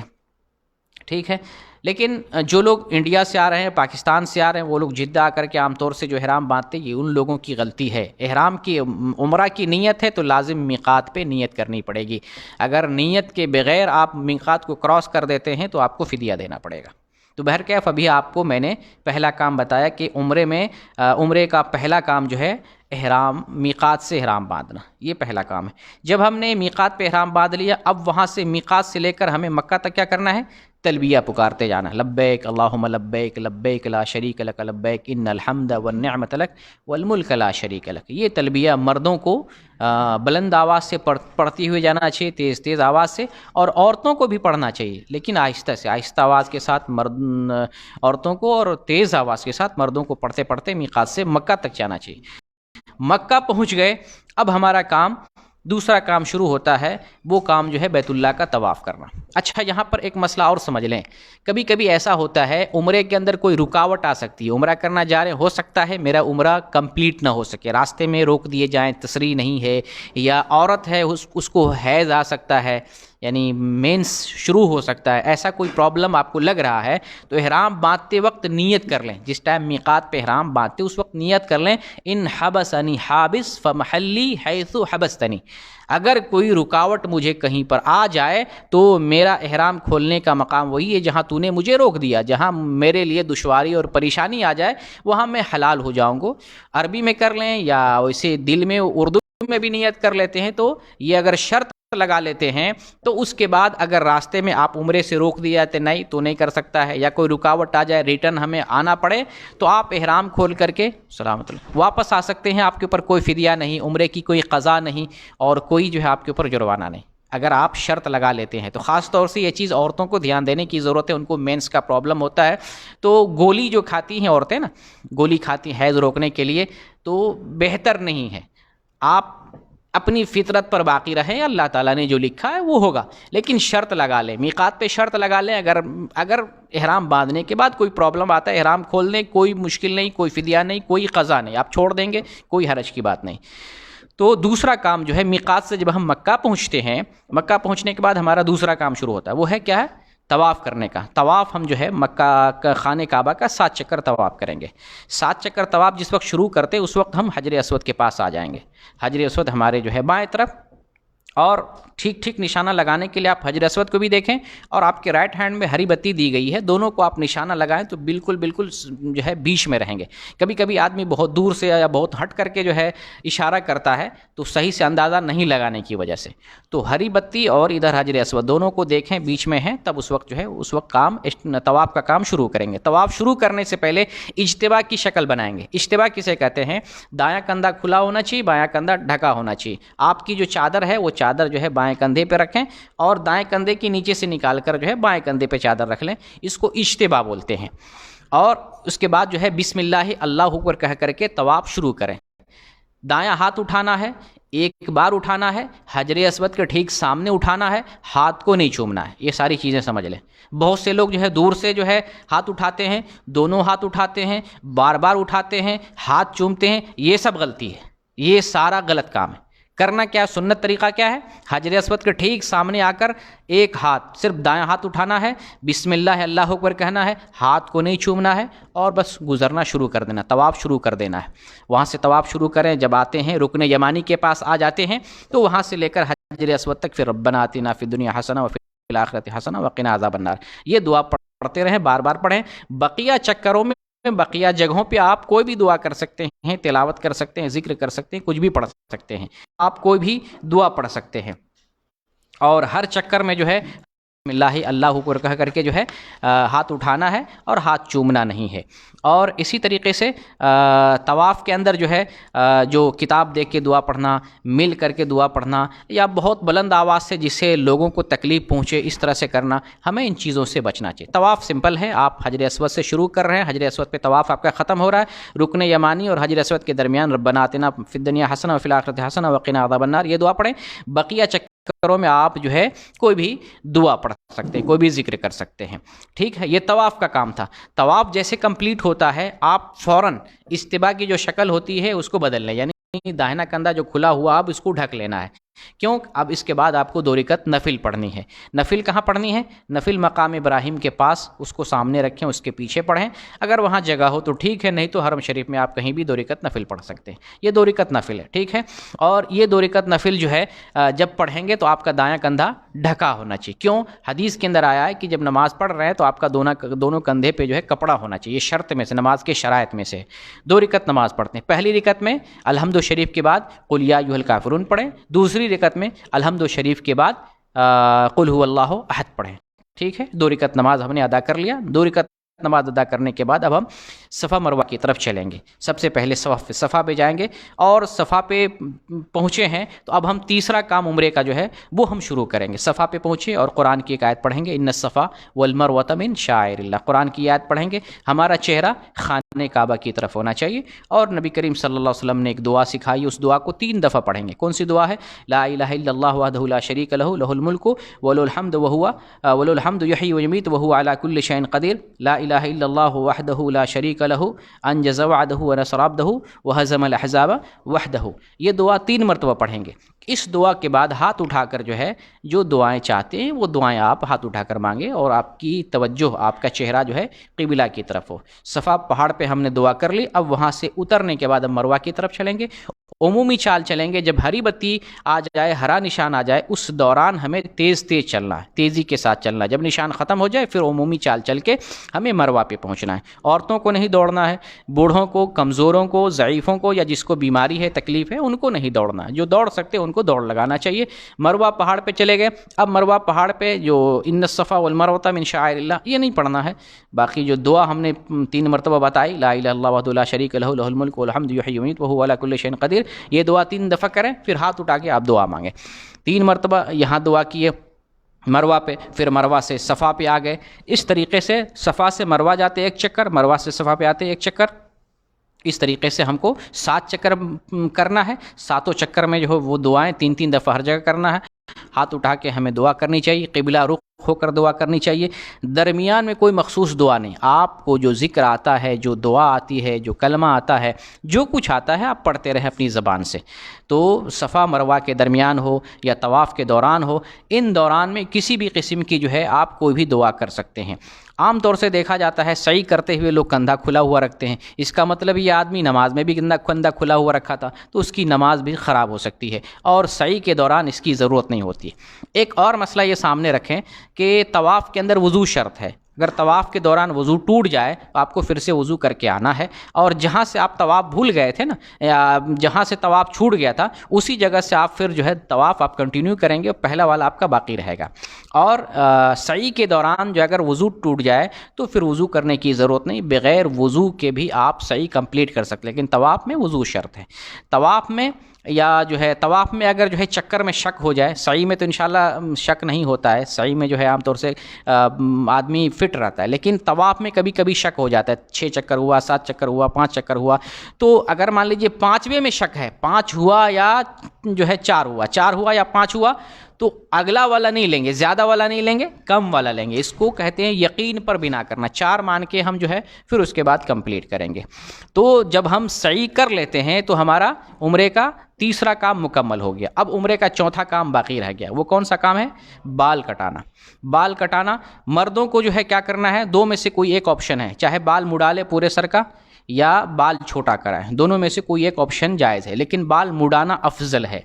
ٹھیک ہے. لیکن جو لوگ انڈیا سے آ رہے ہیں، پاکستان سے آ رہے ہیں، وہ لوگ جدہ آ کر کے عام طور سے جو احرام باندھتے ہیں، یہ ان لوگوں کی غلطی ہے. احرام کی عمرہ کی نیت ہے تو لازم میقات پہ نیت کرنی پڑے گی. اگر نیت کے بغیر آپ میقات کو کراس کر دیتے ہیں تو آپ کو فدیہ دینا پڑے گا. تو بہرکیف ابھی آپ کو میں نے پہلا کام بتایا کہ عمرے کا پہلا کام جو ہے احرام، میقات سے احرام باندھنا، یہ پہلا کام ہے. جب ہم نے میقات پہ احرام باندھ لیا، اب وہاں سے میقات سے لے کر ہمیں مکہ تک کیا کرنا ہے؟ تلبیہ پکارتے جانا. لبیک اللہم لبیک، لبیک لا شریک لک لبیک، ان الحمد والنعمت لک والملک لا شریک لک. یہ تلبیہ مردوں کو بلند آواز سے پڑھتی ہوئے جانا چاہیے، تیز تیز آواز سے، اور عورتوں کو بھی پڑھنا چاہیے لیکن آہستہ سے، آہستہ آواز کے ساتھ عورتوں کو، اور تیز آواز کے ساتھ مردوں کو پڑھتے پڑھتے میقات سے مکہ تک جانا چاہیے. مکہ پہنچ گئے، اب ہمارا کام، دوسرا کام شروع ہوتا ہے. وہ کام جو ہے بیت اللہ کا طواف کرنا. اچھا، یہاں پر ایک مسئلہ اور سمجھ لیں. کبھی کبھی ایسا ہوتا ہے عمرے کے اندر کوئی رکاوٹ آ سکتی ہے. عمرہ کرنا جا رہے، ہو سکتا ہے میرا عمرہ کمپلیٹ نہ ہو سکے، راستے میں روک دیے جائیں، تسریح نہیں ہے، یا عورت ہے اس کو حیض آ سکتا ہے، یعنی مینس شروع ہو سکتا ہے. ایسا کوئی پرابلم آپ کو لگ رہا ہے تو احرام باندھتے وقت نیت کر لیں. جس ٹائم میقات پہ احرام باندھتے اس وقت نیت کر لیں، ان حبسنی حابس فمحلی حیث حبستنی. اگر کوئی رکاوٹ مجھے کہیں پر آ جائے تو میرا احرام کھولنے کا مقام وہی ہے جہاں تو نے مجھے روک دیا. جہاں میرے لیے دشواری اور پریشانی آ جائے وہاں میں حلال ہو جاؤں گا. عربی میں کر لیں یا ویسے دل میں اردو میں بھی نیت کر لیتے ہیں. تو یہ اگر شرط لگا لیتے ہیں تو اس کے بعد اگر راستے میں آپ عمرے سے روک دیا جاتے نہیں تو نہیں کر سکتا ہے، یا کوئی رکاوٹ آ جائے، ریٹرن ہمیں آنا پڑے، تو آپ احرام کھول کر کے سلامت اللہ واپس آ سکتے ہیں. آپ کے اوپر کوئی فدیہ نہیں، عمرے کی کوئی قضا نہیں، اور کوئی جو ہے آپ کے اوپر جرمانہ نہیں اگر آپ شرط لگا لیتے ہیں. تو خاص طور سے یہ چیز عورتوں کو دھیان دینے کی ضرورت ہے. ان کو مینس کا پرابلم ہوتا ہے تو گولی جو کھاتی ہیں عورتیں نا، گولی کھاتی ہیں حیض روکنے کے لیے، تو بہتر نہیں ہے. آپ اپنی فطرت پر باقی رہیں، اللہ تعالیٰ نے جو لکھا ہے وہ ہوگا، لیکن شرط لگا لیں، میقات پہ شرط لگا لیں. اگر احرام باندھنے کے بعد کوئی پرابلم آتا ہے، احرام کھولنے کوئی مشکل نہیں، کوئی فدیہ نہیں، کوئی قضا نہیں، آپ چھوڑ دیں گے، کوئی حرج کی بات نہیں. تو دوسرا کام جو ہے میقات سے جب ہم مکہ پہنچتے ہیں، مکہ پہنچنے کے بعد ہمارا دوسرا کام شروع ہوتا ہے، وہ ہے کیا ہے؟ طواف کرنے کا۔ طواف ہم جو ہے مکہ کا خانہ کعبہ کا 7 چکر طواف کریں گے۔ 7 چکر طواف جس وقت شروع کرتے اس وقت ہم حجر اسود کے پاس آ جائیں گے۔ حجر اسود ہمارے جو ہے بائیں طرف، اور ٹھیک ٹھیک نشانہ لگانے کے لیے آپ حجر اسود کو بھی دیکھیں، اور آپ کے رائٹ ہینڈ میں ہری بتی دی گئی ہے، دونوں کو آپ نشانہ لگائیں تو بالکل بالکل جو ہے بیچ میں رہیں گے۔ کبھی کبھی آدمی بہت دور سے یا بہت ہٹ کر کے جو ہے اشارہ کرتا ہے تو صحیح سے اندازہ نہیں لگانے کی وجہ سے، تو ہری بتی اور ادھر حجر اسود دونوں کو دیکھیں بیچ میں ہیں، تب اس وقت جو ہے اس وقت طواف کا کام شروع کریں گے۔ طواف شروع کرنے سے پہلے اجتباء کی شکل بنائیں گے۔ اجتباء کسے کہتے ہیں؟ دایاں کندھا کھلا ہونا چاہیے، بایاں کندھا ڈھکا ہونا چاہیے۔ آپ کی جو چادر ہے وہ چادر جو ہے بائیں کندھے پہ رکھیں، اور دائیں کندھے کے نیچے سے نکال کر جو ہے بائیں کندھے پہ چادر رکھ لیں، اس کو اجتباء بولتے ہیں۔ اور اس کے بعد جو ہے بسم اللہ اللہ اکبر کہہ کر کے طواف شروع کریں۔ دایاں ہاتھ اٹھانا ہے، ایک بار اٹھانا ہے، حجر اسود کے ٹھیک سامنے اٹھانا ہے، ہاتھ کو نہیں چومنا ہے۔ یہ ساری چیزیں سمجھ لیں۔ بہت سے لوگ جو ہے دور سے جو ہے ہاتھ اٹھاتے ہیں، دونوں ہاتھ اٹھاتے ہیں، بار بار اٹھاتے ہیں، ہاتھ چومتے ہیں، یہ سب غلطی ہے، یہ سارا غلط کام ہے۔ کرنا کیا ہے؟ سنت طریقہ کیا ہے؟ حجر اسود کے ٹھیک سامنے آ کر ایک ہاتھ، صرف دایاں ہاتھ اٹھانا ہے، بسم اللہ اللہ اکبر کہنا ہے، ہاتھ کو نہیں چومنا ہے، اور بس گزرنا شروع کر دینا، طواف شروع کر دینا ہے۔ وہاں سے طواف شروع کریں، جب آتے ہیں رکن یمانی کے پاس آ جاتے ہیں تو وہاں سے لے کر حجر اسود تک پھر ربنا آتنا فی الدنیا حسنہ وفی الآخرۃ حسنہ وقنا عذاب النار، یہ دعا پڑھتے رہیں، بار بار پڑھیں۔ بقیہ چکروں میں، بقیہ جگہوں پہ آپ کوئی بھی دعا کر سکتے ہیں، تلاوت کر سکتے ہیں، ذکر کر سکتے ہیں، کچھ بھی پڑھ سکتے ہیں، آپ کوئی بھی دعا پڑھ سکتے ہیں، اور ہر چکر میں جو ہے بسم اللہ اللہ اکبر کہہ کر کے جو ہے ہاتھ اٹھانا ہے اور ہاتھ چومنا نہیں ہے۔ اور اسی طریقے سے طواف کے اندر جو ہے جو کتاب دیکھ کے دعا پڑھنا، مل کر کے دعا پڑھنا، یا بہت بلند آواز سے جس سے لوگوں کو تکلیف پہنچے اس طرح سے کرنا، ہمیں ان چیزوں سے بچنا چاہیے۔ طواف سمپل ہے، آپ حجر اسود سے شروع کر رہے ہیں، حجر اسود پہ طواف آپ کا ختم ہو رہا ہے، رکن یمانی اور حجر اسود کے درمیان ربنا آتنا فی الدنیا حسنہ وفی الآخرۃ حسنہ وقنا عذاب النار، یہ دعا پڑھیں۔ بقیہ چکروں میں آپ جو ہے کوئی بھی دعا پڑھ سکتے ہیں، کوئی بھی ذکر کر سکتے ہیں، ٹھیک ہے۔ یہ طواف کا کام تھا۔ طواف جیسے کمپلیٹ ہوتا ہے آپ فوراً اجتباء کی جو شکل ہوتی ہے اس کو بدل لیں، یعنی داہنا کندھا جو کھلا ہوا اب اس کو ڈھک لینا ہے۔ کیوں؟ اب اس کے بعد آپ کو 2 رکعت نفل پڑھنی ہے۔ نفل کہاں پڑھنی ہے؟ نفل مقام ابراہیم کے پاس، اس کو سامنے رکھیں، اس کے پیچھے پڑھیں، اگر وہاں جگہ ہو تو ٹھیک ہے، نہیں تو حرم شریف میں آپ کہیں بھی 2 رکعت نفل پڑھ سکتے ہیں۔ یہ 2 رکعت نفل ہے، ٹھیک ہے۔ اور یہ 2 رکعت نفل جو ہے جب پڑھیں گے تو آپ کا دایاں کندھا ڈھکا ہونا چاہیے۔ کیوں؟ حدیث کے اندر آیا ہے کہ جب نماز پڑھ رہے ہیں تو آپ کا دونوں کندھے پہ جو ہے کپڑا ہونا چاہیے، یہ شرط میں سے، نماز کے شرائط میں سے۔ 2 رکعت نماز پڑھتے ہیں، پہلی رکعت میں الحمد شریف کے بعد قل یا ایھا الکافرون پڑھیں، دوسری رکعت میں الحمد شریف کے بعد قل هو اللہ احد پڑھیں، ٹھیک ہے۔ 2 رکعت نماز ہم نے ادا کر لیا۔ 2 رکعت نماز ادا کرنے کے بعد اب ہم صفا مروہ کی طرف چلیں گے۔ سب سے پہلے صفا پہ جائیں گے، اور صفا پہ پہنچے ہیں تو اب ہم تیسرا کام عمرے کا جو ہے وہ ہم شروع کریں گے۔ صفا پہ پہنچے اور قرآن کی ایک آیت پڑھیں گے، ان الصفا والمروۃ من شعائر اللہ، قرآن کی آیت پڑھیں گے۔ ہمارا چہرہ خانہ کعبہ کی طرف ہونا چاہیے، اور نبی کریم صلی اللہ علیہ وسلم نے ایک دعا سکھائی، اس دعا کو 3 دفعہ پڑھیں گے۔ کون سی دعا ہے؟ لا الہ الا اللہ وحدہ لا شریک لہ لہ الملک ولہ الحمد یحیی ویمیت وہو علی کل شیء قدیر، لا الہ الا اللہ وحدہ لا شریک لہ انجز وعدہ ونصر عبدہ وہزم الاحزاب وحدہ۔ یہ دعا 3 مرتبہ پڑھیں گے۔ اس دعا کے بعد ہاتھ اٹھا کر جو ہے جو دعائیں چاہتے ہیں وہ دعائیں آپ ہاتھ اٹھا کر مانگیں، اور آپ کی توجہ، آپ کا چہرہ جو ہے قبلہ کی طرف ہو۔ صفا پہاڑ پہ ہم نے دعا کر لی، اب وہاں سے اترنے کے بعد ہم مروہ کی طرف چلیں گے، عمومی چال چلیں گے۔ جب ہری بتی آ جائے، ہرا نشان آ جائے، اس دوران ہمیں تیز چلنا ہے، تیزی کے ساتھ چلنا ہے۔ جب نشان ختم ہو جائے پھر عمومی چال چل کے ہمیں مروہ پہ پہنچنا ہے۔ عورتوں کو نہیں دوڑنا ہے، بوڑھوں کو، کمزوروں کو، ضعیفوں کو، یا جس کو بیماری ہے، تکلیف ہے، ان کو نہیں دوڑنا ہے۔ جو دوڑ سکتے ان کو دوڑ لگانا چاہیے۔ مروہ پہاڑ پہ چلے گئے، اب مروہ پہاڑ پہ جو ان الصفا والمروۃ من شعائر اللہ، یہ نہیں پڑھنا ہے۔ باقی جو دعا ہم نے 3 مرتبہ بتائی، لا الہ الا اللہ وحدہ لا شریک لہ لہ الملک والحمد یحیی ویمیت وہو علی کل شیء قدیر، یہ دعا 3 دفعہ کریں، پھر ہاتھ اٹھا کے آپ دعا مانگیں۔ 3 مرتبہ یہاں دعا کیے مروہ پہ، پھر مروہ سے صفا پہ آ گئے۔ اس طریقے سے صفا سے مروہ جاتے 1 چکر، مروہ سے صفا پہ آتے 1 چکر، اس طریقے سے ہم کو 7 چکر کرنا ہے۔ 7 چکر میں جو ہے وہ دعائیں 3 دفعہ ہر جگہ کرنا ہے۔ ہاتھ اٹھا کے ہمیں دعا کرنی چاہیے، قبلہ رخ ہو کر دعا کرنی چاہیے۔ درمیان میں کوئی مخصوص دعا نہیں، آپ کو جو ذکر آتا ہے، جو دعا آتی ہے، جو کلمہ آتا ہے، جو کچھ آتا ہے آپ پڑھتے رہیں اپنی زبان سے۔ تو صفا مروہ کے درمیان ہو یا طواف کے دوران ہو، ان دوران میں کسی بھی قسم کی جو ہے آپ کوئی بھی دعا کر سکتے ہیں۔ عام طور سے دیکھا جاتا ہے سعی کرتے ہوئے لوگ کندھا کھلا ہوا رکھتے ہیں، اس کا مطلب یہ آدمی نماز میں بھی کندھا کھلا ہوا رکھا تھا تو اس کی نماز بھی خراب ہو سکتی ہے، اور سعی کے دوران اس کی ضرورت نہیں ہوتی۔ ایک اور مسئلہ یہ سامنے رکھیں کہ طواف کے اندر وضو شرط ہے، اگر طواف کے دوران وضو ٹوٹ جائے تو آپ کو پھر سے وضو کر کے آنا ہے، اور جہاں سے آپ طواف بھول گئے تھے نا، یا جہاں سے طواف چھوٹ گیا تھا اسی جگہ سے آپ پھر جو ہے طواف آپ کنٹینیو کریں گے، پہلا والا آپ کا باقی رہے گا۔ اور سعی کے دوران جو اگر وضو ٹوٹ جائے تو پھر وضو کرنے کی ضرورت نہیں، بغیر وضو کے بھی آپ سعی کمپلیٹ کر سکتے، لیکن طواف میں وضو شرط ہے۔ طواف میں یا جو ہے طواف میں اگر جو ہے چکر میں شک ہو جائے، سعی میں تو انشاءاللہ شک نہیں ہوتا ہے، سعی میں جو ہے عام طور سے آدمی فٹ رہتا ہے، لیکن طواف میں کبھی کبھی شک ہو جاتا ہے، 6 چکر ہوا، 7 چکر ہوا، 5 چکر ہوا، تو اگر مان لیجئے 5ویں میں شک ہے، 5 ہوا یا جو ہے 4 ہوا، 4 ہوا یا 5 ہوا، تو اگلا والا نہیں لیں گے، زیادہ والا نہیں لیں گے، کم والا لیں گے۔ اس کو کہتے ہیں یقین پر بنا کرنا، 4 مان کے ہم جو ہے پھر اس کے بعد کمپلیٹ کریں گے۔ تو جب ہم سعی کر لیتے ہیں تو ہمارا عمرے کا تیسرا کام مکمل ہو گیا۔ اب عمرے کا چوتھا کام باقی رہ گیا، وہ کون سا کام ہے؟ بال کٹانا۔ بال کٹانا مردوں کو جو ہے کیا کرنا ہے، 2 میں سے کوئی ایک آپشن ہے، چاہے بال مڈا لے پورے سر کا یا بال چھوٹا کرائے، دونوں میں سے کوئی ایک آپشن جائز ہے، لیکن بال مڈانا افضل ہے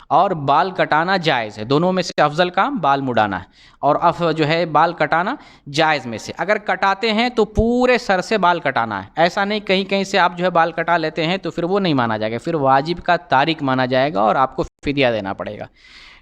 اور بال کٹانا جائز ہے۔ دونوں میں سے افضل کام بال مڈانا ہے، اور جو ہے بال کٹانا جائز میں سے۔ اگر کٹاتے ہیں تو پورے سر سے بال کٹانا ہے، ایسا نہیں کہیں کہیں سے آپ جو ہے بال کٹا لیتے ہیں تو پھر وہ نہیں مانا جائے گا، پھر واجب کا تارک مانا جائے گا اور آپ کو فدیہ دینا پڑے گا۔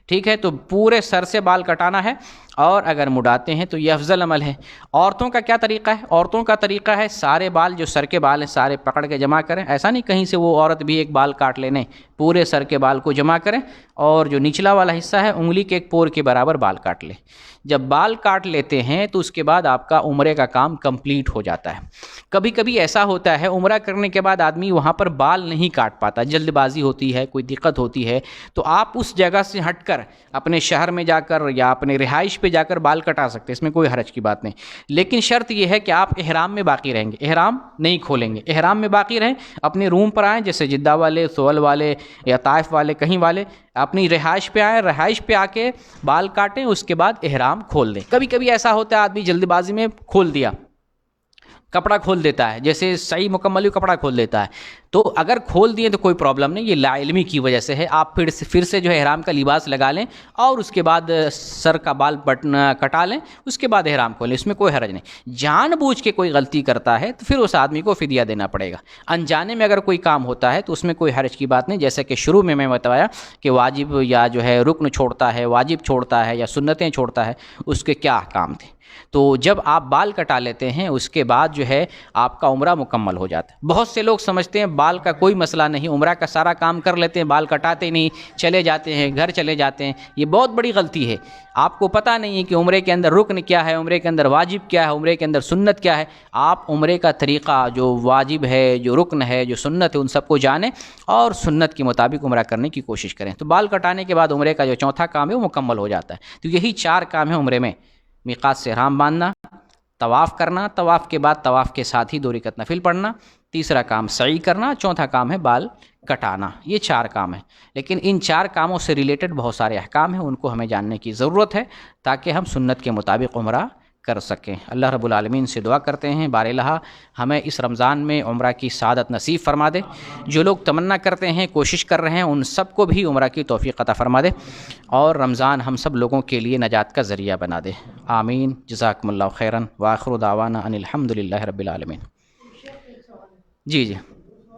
ٹھیک ہے، تو پورے سر سے بال کٹانا ہے، اور اگر مڈاتے ہیں تو یہ افضل عمل ہے۔ عورتوں کا کیا طریقہ ہے؟ عورتوں کا طریقہ ہے سارے بال جو سر کے بال ہیں سارے پکڑ کے جمع کریں، ایسا نہیں کہیں سے وہ عورت بھی ایک بال کاٹ لینے، پورے سر کے بال کو جمع کریں اور جو نچلا والا حصہ ہے انگلی کے ایک پور کے برابر بال کاٹ لیں۔ جب بال کاٹ لیتے ہیں تو اس کے بعد آپ کا عمرے کا کام کمپلیٹ ہو جاتا ہے۔ کبھی کبھی ایسا ہوتا ہے عمرہ کرنے کے بعد آدمی وہاں پر بال نہیں کاٹ پاتا، جلد بازی ہوتی ہے، کوئی دقت ہوتی ہے، تو آپ اس جگہ سے ہٹ کر اپنے شہر میں جا کر یا اپنے رہائش پہ جا کر بال کٹا سکتے، اس میں کوئی حرج کی بات نہیں، لیکن شرط یہ ہے کہ آپ احرام میں باقی رہیں گے، احرام نہیں کھولیں گے، احرام میں باقی رہیں، اپنے روم پر آئیں، جیسے جدہ والے، سول والے یا طائف والے، کہیں والے اپنی رہائش پہ آئیں، رہائش پہ آ کے بال کاٹیں، اس کے بعد احرام کھول دیں۔ کبھی کبھی ایسا ہوتا ہے آدمی جلد بازی میں کھول دیا، کپڑا کھول دیتا ہے، جیسے صحیح مکمل ہوئی کپڑا کھول دیتا ہے، تو اگر کھول دیے تو کوئی پرابلم نہیں، یہ لا علمی کی وجہ سے ہے۔ آپ پھر سے جو ہے احرام کا لباس لگا لیں اور اس کے بعد سر کا بال کٹا لیں، اس کے بعد احرام کھولیں، اس میں کوئی حرج نہیں۔ جان بوجھ کے کوئی غلطی کرتا ہے تو پھر اس آدمی کو فدیہ دینا پڑے گا۔ انجانے میں اگر کوئی کام ہوتا ہے تو اس میں کوئی حرج کی بات نہیں، جیسے کہ شروع میں بتایا کہ واجب یا جو ہے رکن چھوڑتا ہے، واجب چھوڑتا ہے یا سنتیں چھوڑتا ہے، اس کے کیا احکام تھے۔ تو جب آپ بال کٹا لیتے ہیں اس کے بعد جو ہے آپ کا عمرہ مکمل ہو جاتا ہے۔ بہت سے لوگ سمجھتے ہیں بال کا کوئی مسئلہ نہیں، عمرہ کا سارا کام کر لیتے ہیں، بال کٹاتے نہیں، چلے جاتے ہیں، گھر چلے جاتے ہیں، یہ بہت بڑی غلطی ہے۔ آپ کو پتہ نہیں ہے کہ عمرے کے اندر رکن کیا ہے، عمرے کے اندر واجب کیا ہے، عمرے کے اندر سنت کیا ہے۔ آپ عمرے کا طریقہ جو واجب ہے، جو رکن ہے، جو سنت ہے، ان سب کو جانیں اور سنت کے مطابق عمرہ کرنے کی کوشش کریں۔ تو بال کٹانے کے بعد عمرے کا جو چوتھا کام ہے وہ مکمل ہو جاتا ہے۔ تو یہی 4 کام ہیں عمرے میں: میقات سے احرام باندھنا، طواف کرنا، طواف کے بعد طواف کے ساتھ ہی 2 رکعت نفل پڑھنا، تیسرا کام سعی کرنا، چوتھا کام ہے بال کٹانا۔ یہ 4 کام ہیں، لیکن ان 4 کاموں سے ریلیٹڈ بہت سارے احکام ہیں، ان کو ہمیں جاننے کی ضرورت ہے تاکہ ہم سنت کے مطابق عمرہ کر سکیں۔ اللہ رب العالمین سے دعا کرتے ہیں بار الہ ہمیں اس رمضان میں عمرہ کی سعادت نصیب فرما دے، جو لوگ تمنا کرتے ہیں، کوشش کر رہے ہیں، ان سب کو بھی عمرہ کی توفیق عطا فرما دے، اور رمضان ہم سب لوگوں کے لیے نجات کا ذریعہ بنا دے۔ آمین۔ جزاکم اللہ خیراً، وآخر دعوانا ان الحمد للہ رب العالمین۔ جی